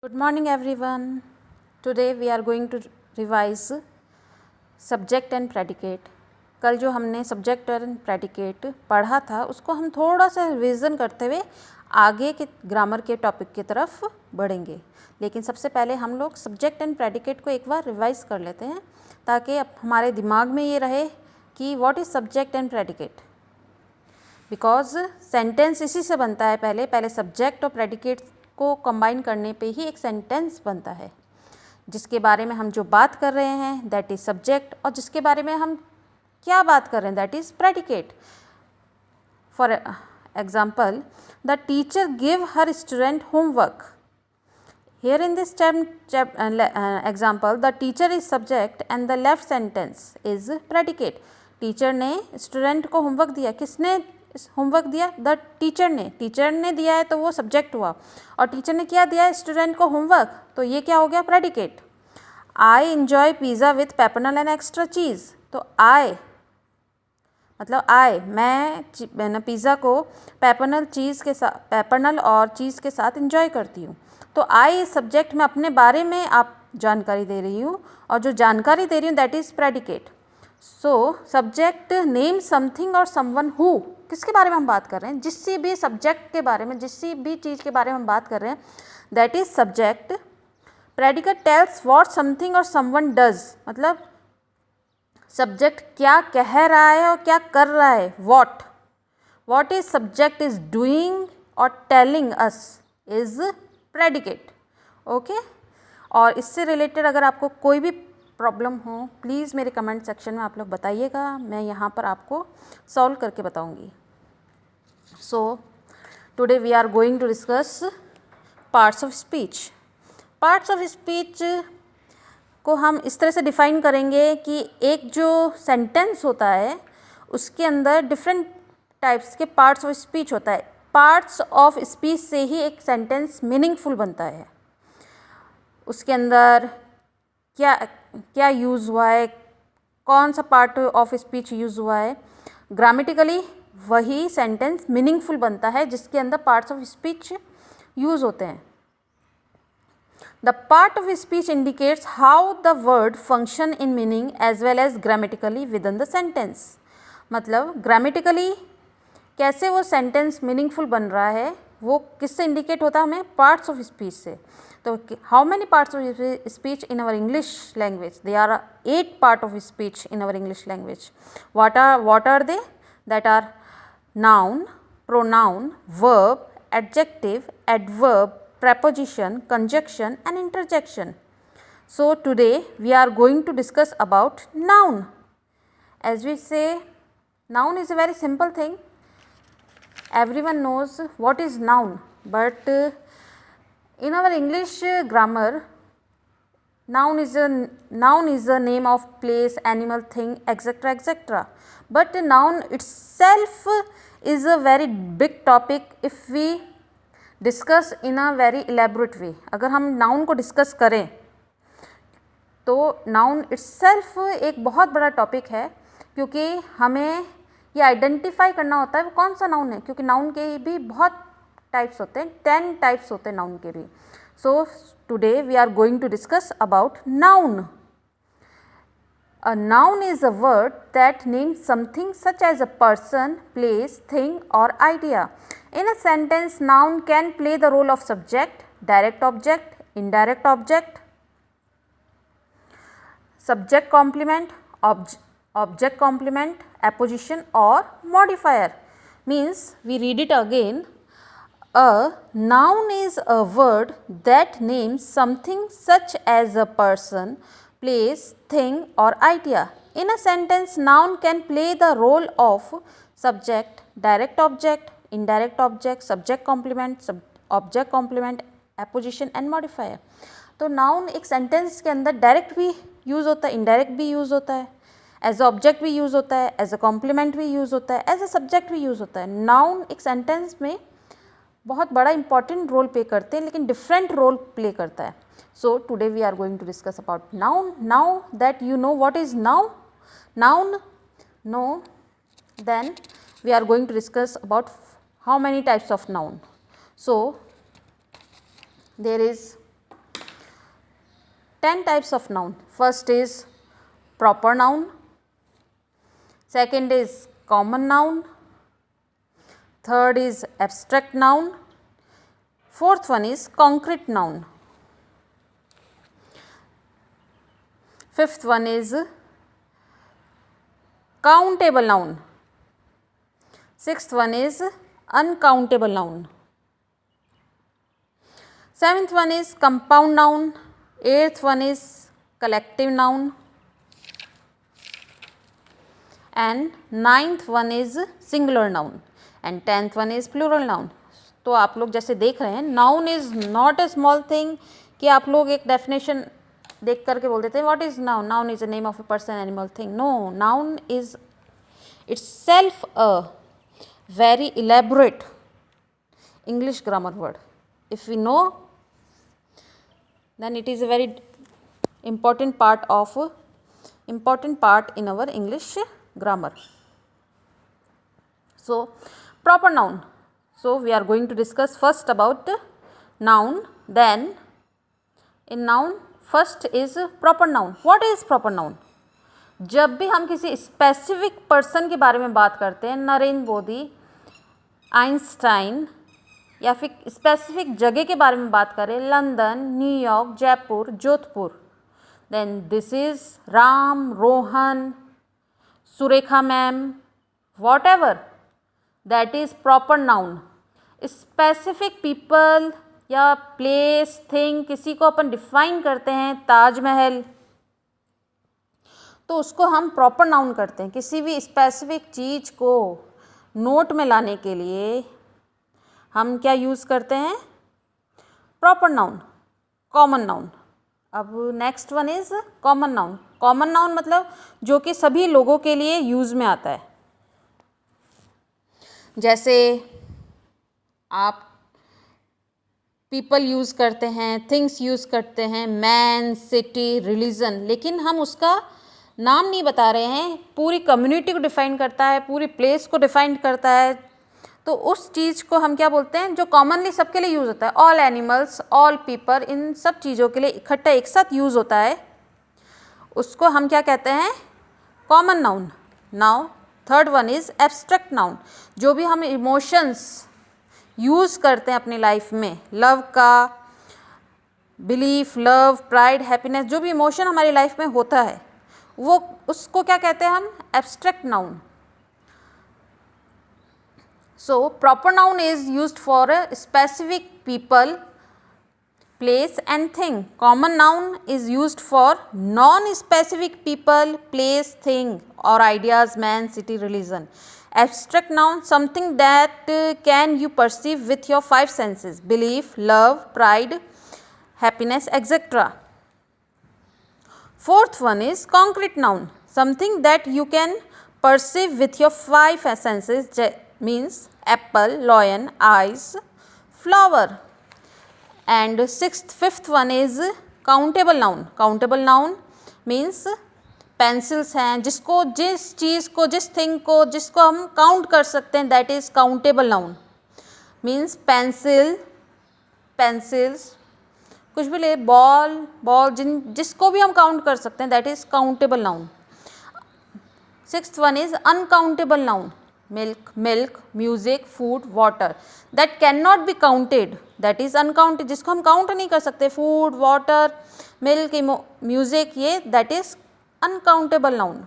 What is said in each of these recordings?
Good morning everyone. Today we are going to revise subject and predicate. कल जो हमने subject और predicate पढ़ा था उसको हम थोड़ा सा रिवीजन करते हुए आगे के ग्रामर के टॉपिक की तरफ बढ़ेंगे, लेकिन सबसे पहले हम लोग subject and predicate को एक बार रिवाइज कर लेते हैं ताकि अब हमारे दिमाग में ये रहे कि what is subject and predicate. Because sentence इसी से बनता है, पहले सब्जेक्ट और प्रेडिकेट को कंबाइन करने पे ही एक सेंटेंस बनता है। जिसके बारे में हम जो बात कर रहे हैं दैट इज़ सब्जेक्ट, और जिसके बारे में हम क्या बात कर रहे हैं that is predicate. For example, the teacher give her student homework. Here in this example, the teacher is subject and the left sentence is predicate. Teacher ने स्टूडेंट को होमवर्क दिया। किसने होमवर्क दिया? द टीचर ने। Teacher ने दिया है तो वो सब्जेक्ट हुआ, और टीचर ने क्या दिया है? स्टूडेंट को होमवर्क, तो ये क्या हो गया? Predicate. I enjoy pizza with pepperoni and extra cheese. तो आई मतलब मैं पिज़्ज़ा को पेपरनल और चीज़ के साथ इंजॉय करती हूँ। तो आई सब्जेक्ट में अपने बारे में आप जानकारी दे रही हूँ, और जो जानकारी दे रही हूँ that is predicate. So subject name something और समवन हु, किसके बारे में हम बात कर रहे हैं? जिस भी सब्जेक्ट के बारे में, जिस भी चीज़ के बारे में हम बात कर रहे हैं that is subject. Predicate tells what something और समवन डज, मतलब सब्जेक्ट क्या कह रहा है और क्या कर रहा है। What is subject is doing और telling us is predicate. Okay, और इससे रिलेटेड अगर आपको कोई भी प्रॉब्लम हो प्लीज़ मेरे कमेंट सेक्शन में आप लोग बताइएगा, मैं यहाँ पर आपको सॉल्व करके बताऊँगी। So today we are going to discuss parts of speech. Parts of speech को हम इस तरह से डिफ़ाइन करेंगे कि एक जो सेंटेंस होता है उसके अंदर डिफरेंट टाइप्स के पार्ट्स ऑफ स्पीच होता है। पार्ट्स ऑफ स्पीच से ही एक सेंटेंस मीनिंगफुल बनता है। उसके अंदर क्या यूज़ हुआ है, कौन सा पार्ट ऑफ स्पीच यूज़ हुआ है, ग्रामेटिकली वही सेंटेंस मीनिंगफुल बनता है जिसके अंदर पार्ट्स ऑफ स्पीच यूज़ होते हैं। The part of speech indicates how the word function in meaning as well as grammatically within the sentence. मतलब ग्रामेटिकली कैसे वो सेंटेंस मीनिंगफुल बन रहा है वो किससे इंडिकेट होता है? हमें पार्ट्स ऑफ स्पीच से। तो how many parts of speech in our English language? They are 8 part of speech in our English language. what are they? That are noun, pronoun, verb, adjective, adverb, preposition, conjunction and interjection. So today we are going to discuss about noun. As we say, noun is a very simple thing. Everyone knows what is noun, but in our English grammar, noun is a name of place, animal, thing, etc., etc. But noun itself is a very big topic if we discuss in a very elaborate way. अगर हम noun को discuss करें तो noun itself एक बहुत बड़ा topic है, क्योंकि हमें ये आइडेंटिफाई करना होता है वो कौन सा नाउन है, क्योंकि नाउन के भी बहुत टाइप्स होते हैं, 10 टाइप्स होते हैं नाउन के भी। So today we are going to discuss about noun. A noun is a word that names something such as a person, place, thing or idea. In a sentence, noun can play the role of subject, direct object, indirect object, subject complement, object complement, apposition or modifier. Means we read it again. A noun is a word that names something such as a person, place, thing or idea. In a sentence, noun can play the role of subject, direct object, indirect object, subject complement, object complement, apposition and modifier. तो noun एक sentence के अंदर direct भी use होता है, indirect भी use होता है, एज अ ऑब्जेक्ट भी यूज़ होता है, एज अ कॉम्प्लीमेंट भी यूज़ होता है, एज अ सब्जेक्ट भी यूज़ होता है। नाउन एक सेंटेंस में बहुत बड़ा इंपॉर्टेंट रोल प्ले करते हैं, लेकिन डिफरेंट रोल प्ले करता है। So today we are going to discuss about noun. Now that you know what is noun, no, then we are going to discuss about how many types of noun. So there is 10 types of noun. First is proper noun, second is common noun, third is abstract noun, fourth one is concrete noun, fifth one is countable noun, sixth one is uncountable noun, seventh one is compound noun, eighth one is collective noun, and ninth one is singular noun, and 10th one is plural noun. तो आप लोग जैसे देख रहे हैं, noun is not a small thing कि आप लोग एक डेफिनेशन देख करके बोल देते हैं what is noun, noun is a name of a person, animal, thing. No, noun is itself a very elaborate English grammar word. If we know, then it is a very important part in our English grammar. So, proper noun. So, we are going to discuss first about noun. Then, in noun, first is proper noun. What is proper noun? जब भी हम किसी specific person के बारे में बात करते हैं, नरेंद्र मोदी, आइंस्टाइन, या फिर स्पेसिफिक जगह के बारे में बात करें, London, New York, Jaipur, Jodhpur, then this is Ram, Rohan, Surekha ma'am, whatever, that is proper noun. Specific people या प्लेस, थिंग, किसी को अपन डिफाइन करते हैं, ताजमहल, तो उसको हम प्रॉपर नाउन करते हैं. किसी भी स्पेसिफिक चीज़ को नोट में लाने के लिए हम क्या यूज़ करते हैं? Proper noun. Common noun. अब next one is common noun. Common noun मतलब जो कि सभी लोगों के लिए यूज़ में आता है. जैसे आप पीपल यूज़ करते हैं, थिंग्स यूज़ करते हैं, मैन, सिटी, रिलीजन, लेकिन हम उसका नाम नहीं बता रहे हैं. पूरी कम्युनिटी को डिफ़ाइन करता है, पूरी प्लेस को डिफ़ाइन करता है. तो उस चीज़ को हम क्या बोलते हैं जो कॉमनली सबके लिए यूज़ होता है. ऑल एनिमल्स, ऑल पीपल, इन सब चीज़ों के लिए इकट्ठा एक साथ यूज़ होता है, उसको हम क्या कहते हैं? Common noun. Now third one is abstract noun. जो भी हम इमोशंस यूज़ करते हैं अपनी लाइफ में, लव का, बिलीफ, लव, प्राइड, हैप्पीनेस, जो भी इमोशन हमारी लाइफ में होता है, वो उसको क्या कहते हैं हम? Abstract noun. So, proper noun is used for a specific people, place and thing. Common noun is used for non-specific people, place, thing or ideas, man, city, religion. Abstract noun, something that can you perceive with your five senses, belief, love, pride, happiness, etc. Fourth one is concrete noun, something that you can perceive with your five senses, means apple, lion, eyes, flower. And fifth one is countable noun. Countable noun means pencils हैं, जिसको, जिस चीज़ को, जिस thing को, जिसको हम count कर सकते हैं, that is countable noun. Means pencils, कुछ भी ले, बॉल, जिसको भी हम काउंट कर सकते हैं, that is countable noun. Sixth one is uncountable noun. Milk, music, food, water, that can not be counted, that is uncounted. जिसको हम काउंट नहीं कर सकते, फूड, वाटर, मिल्क, म्यूजिक, ये that is uncountable noun.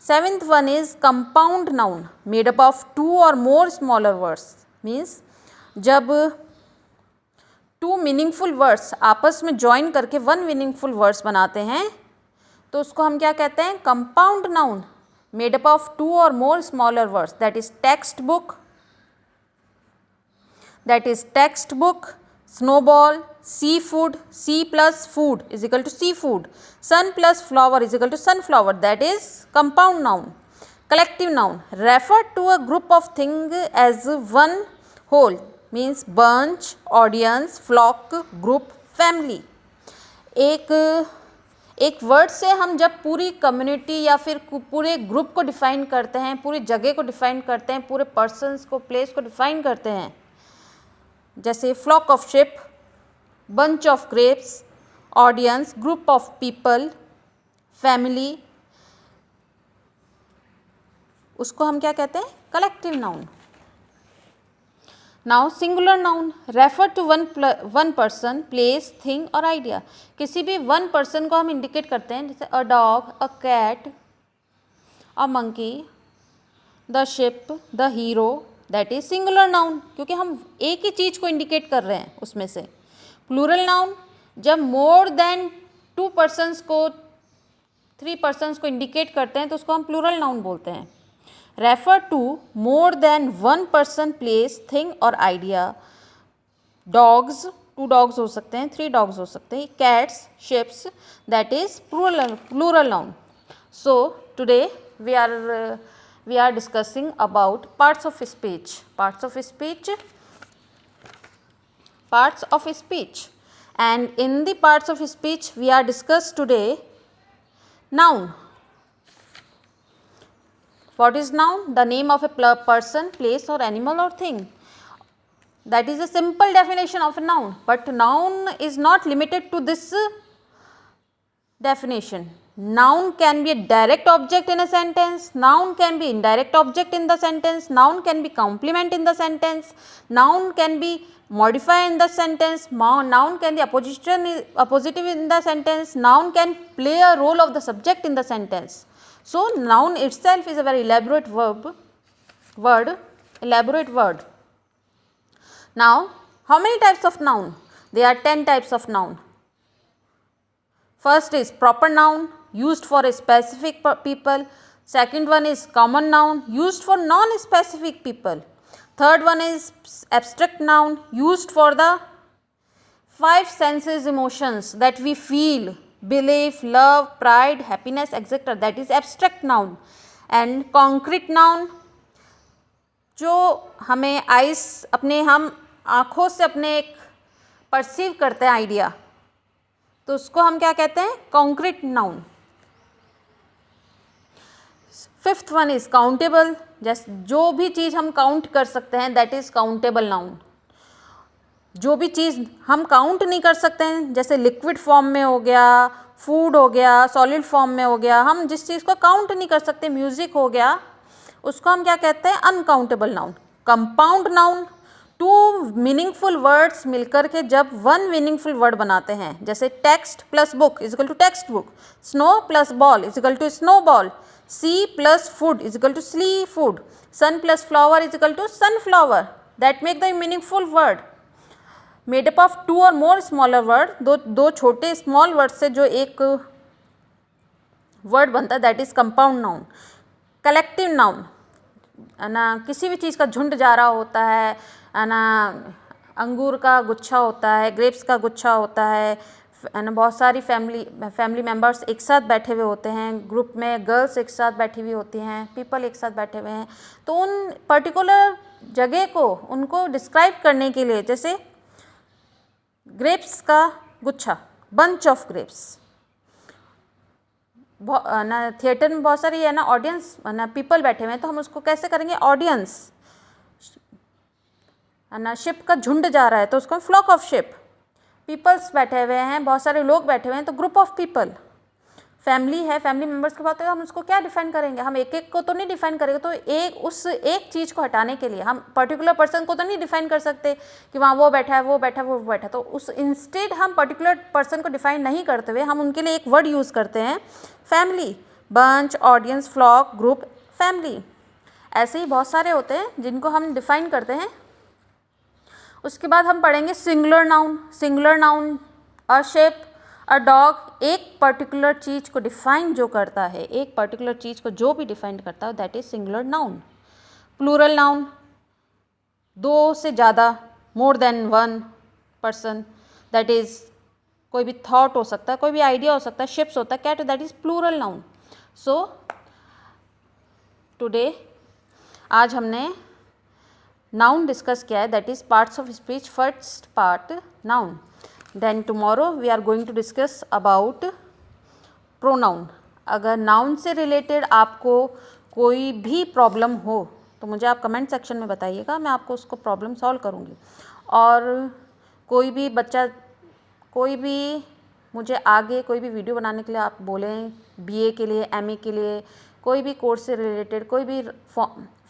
Seventh one is compound noun, made up of 2 or more smaller words. Means जब 2 meaningful words आपस में join करके 1 मीनिंगफुल वर्ड्स बनाते हैं, तो उसको हम क्या कहते हैं? Compound noun. made up of 2 or more smaller words, that is textbook, snowball, seafood, sea plus food is equal to seafood, sun plus flower is equal to sunflower, that is compound noun. Collective noun, refer to a group of things as one whole, means bunch, audience, flock, group, family. एक word से हम जब पूरी community या फिर पूरे group को define करते हैं, पूरी जगह को डिफ़ाइन करते हैं, पूरे पर्सन्स को, प्लेस को डिफ़ाइन करते हैं, जैसे flock of ship, bunch of grapes, audience, group of people, family, उसको हम क्या कहते हैं? Collective noun. Now singular noun refer to one person, place, thing और आइडिया। किसी भी वन पर्सन को हम इंडिकेट करते हैं, जैसे a dog, a cat, a monkey, the ship, the hero, that is singular noun, क्योंकि हम एक ही चीज़ को इंडिकेट कर रहे हैं उसमें से। प्लूरल नाउन जब मोर देन 2 पर्सन्स को, 3 पर्सन्स को इंडिकेट करते हैं तो उसको हम प्लूरल नाउन बोलते हैं। Refer to more than 1 person, place, thing और आइडिया। डॉग्स, 2 डॉग्स हो सकते हैं, 3 डॉग्स हो सकते हैं। Cats, ships, that is plural noun. So today we are discussing about parts of speech. Parts of speech. And in the parts of speech we are discussed today noun. What is noun? The name of a person, place or animal or thing. That is a simple definition of a noun, but noun is not limited to this definition. Noun can be a direct object in a sentence, noun can be indirect object in the sentence, noun can be complement in the sentence, noun can be modifier in the sentence, noun can be appositive in the sentence, noun can play a role of the subject in the sentence. So noun itself is a very elaborate word. Now how many types of noun? There are 10 types of noun. First is proper noun, used for a specific people. Second one is common noun, used for non-specific people. Third one is abstract noun, used for the 5 senses emotions that we feel, belief, love, pride, happiness, etc. That is abstract noun. And concrete noun, जो हमें हम आँखों से अपने एक perceive करते हैं idea, तो उसको हम क्या कहते हैं? Concrete noun. Fifth one is countable, जैसे जो भी चीज़ हम काउंट कर सकते हैं दैट इज काउंटेबल नाउन। जो भी चीज़ हम काउंट नहीं कर सकते हैं, जैसे लिक्विड फॉर्म में हो गया, फूड हो गया, सॉलिड फॉर्म में हो गया, हम जिस चीज़ को काउंट नहीं कर सकते, म्यूजिक हो गया, उसको हम क्या कहते हैं? Uncountable noun. Compound noun, 2 meaningful words मिलकर के जब 1 मीनिंगफुल वर्ड बनाते हैं, जैसे text plus book is equal to text book, snow plus ball is equal to snow ball, sea plus food is equal to sea food, sun plus flower is equal to sunflower, that make the meaningful word. Made up of 2 और मोर smaller word, दो छोटे small word से जो एक word बनता है, that is compound noun. Collective noun ना, किसी भी चीज़ का झुंड जा रहा होता है ना, अंगूर का गुच्छा होता है, ग्रेप्स का गुच्छा होता है ना, बहुत सारी फैमिली मेम्बर्स एक साथ बैठे हुए होते हैं, ग्रुप में गर्ल्स एक साथ बैठी हुई होती हैं, पीपल एक साथ बैठे हुए हैं, तो उन पर्टिकुलर जगह को उनको डिस्क्राइब करने के लिए, जैसे ग्रेप्स का गुच्छा, बंच ऑफ ग्रेप्स, ना थिएटर में बहुत सारी है ना ऑडियंस ना पीपल बैठे हुए हैं, तो हम उसको कैसे करेंगे? ऑडियंस। ना शिप का झुंड जा रहा है तो उसको फ्लॉक ऑफ शिप। पीपल्स बैठे हुए हैं, बहुत सारे लोग बैठे हुए हैं, तो ग्रुप ऑफ पीपल। फैमिली है, फैमिली मेम्बर्स की बात है, हम उसको क्या डिफाइन करेंगे? हम एक एक को तो नहीं डिफाइन करेंगे, तो उस एक चीज़ को हटाने के लिए हम पर्टिकुलर पर्सन को तो नहीं डिफाइन कर सकते कि वहाँ वो बैठा है, वो बैठा है, वो बैठा है, तो उस इंस्टेड हम पर्टिकुलर पर्सन को डिफाइन नहीं करते हुए हम उनके लिए एक वर्ड यूज़ करते हैं, family. Bunch, audience, flock, group, family, ऐसे ही बहुत सारे होते हैं जिनको हम डिफाइन करते हैं। उसके बाद हम पढ़ेंगे singular noun. Singular noun, a ship, a dog, एक पर्टिकुलर चीज़ को डिफाइन जो करता है, एक पर्टिकुलर चीज़ को जो भी डिफाइन करता है, that is singular noun. Plural noun, 2 से ज़्यादा, more than 1 person, that is कोई भी थॉट हो सकता है, कोई भी आइडिया हो सकता है, शिप्स होता है, cat, that is plural noun. So today आज हमने नाउन डिस्कस किया है, that is parts of speech, first part noun. Then tomorrow we are going to discuss about pronoun. अगर नाउन से रिलेटेड आपको कोई भी प्रॉब्लम हो तो मुझे आप कमेंट सेक्शन में बताइएगा, मैं आपको उसको प्रॉब्लम सॉल्व करूँगी। और कोई भी बच्चा कोई भी मुझे आगे कोई भी वीडियो बनाने के लिए आप बोलें, बीए के लिए, एमए के लिए, कोई भी कोर्स से रिलेटेड, कोई भी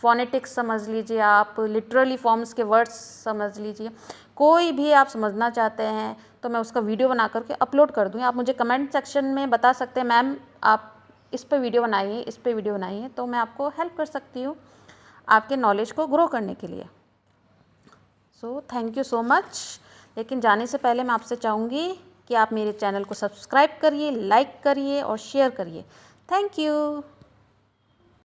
फोनेटिक्स समझ लीजिए, आप लिटरली फॉर्म्स के वर्ड्स समझ लीजिए, कोई भी आप समझना चाहते हैं तो मैं उसका वीडियो बना करके अपलोड कर दूँगी। आप मुझे कमेंट सेक्शन में बता सकते हैं मैम आप इस पे वीडियो बनाइए, इस पे वीडियो बनाइए, तो मैं आपको हेल्प कर सकती हूँ आपके नॉलेज को ग्रो करने के लिए। So thank you so much. लेकिन जाने से पहले मैं आपसे चाहूँगी कि आप मेरे चैनल को सब्सक्राइब करिए, लाइक करिए और शेयर करिए। Thank you.